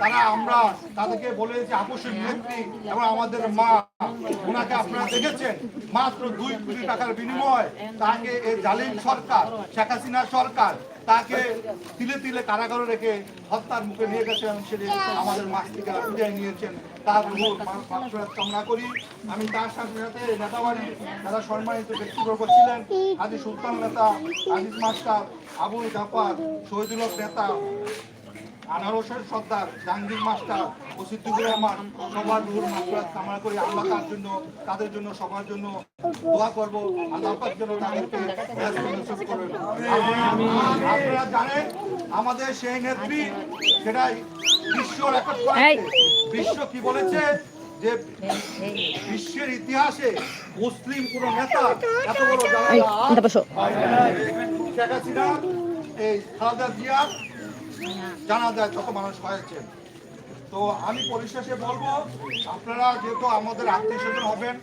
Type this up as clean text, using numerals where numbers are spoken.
তারা আমরা তাদেরকে বলে যে আপসের নেত্রী এবং আমাদের মা, ওনাকে আপনারা দেখেছেন মাত্র 2 কোটি টাকার বিনিময়ে তাকে এই জালিম সরকার শেখ হাসিনা সরকার তাকে তিলে তিলে কারাগারে রেখে হত্যার মুখে নিয়ে গেছেন এবং সেটি আমাদের মাছ থেকে বিদায় নিয়েছেন। তার কামনা করি। আমি তার সাথে সাথে নেতাবাড়ি যারা সম্মানিত ব্যক্তিবর্গ ছিলেন, হাজী সুলতান নেতা, আজিজ মাস্টার, আবুল জাফর, শহীদুল হক নেতা, আনারসের সর্দার, জাহাঙ্গীর মাস্টার ও সিদ্দিকুর রহমান, সবার রুহুর মাগফিরাত কামনা করি। আল্লাহ তাদের জন্য সবার জন্য দোয়া করব, আল্লাহ পাক যেন তাদেরকে নসিব করবেন। আপনারা জানেন আমাদের সেই নেত্রী সেটাই বিশ্ব রেকর্ড করেছে। বিশ্ব কি বলেছে যে বিশ্বের ইতিহাসে মুসলিম কোন নেতা এত বড় শেখ হাসিনা, এই খালেদা জিয়া জানা যায় যত মানুষ হয়েছে। তো আমি পরিশেষে বলবো, আপনারা যেহেতু আমাদের আত্মীয় স্বজন হবেন,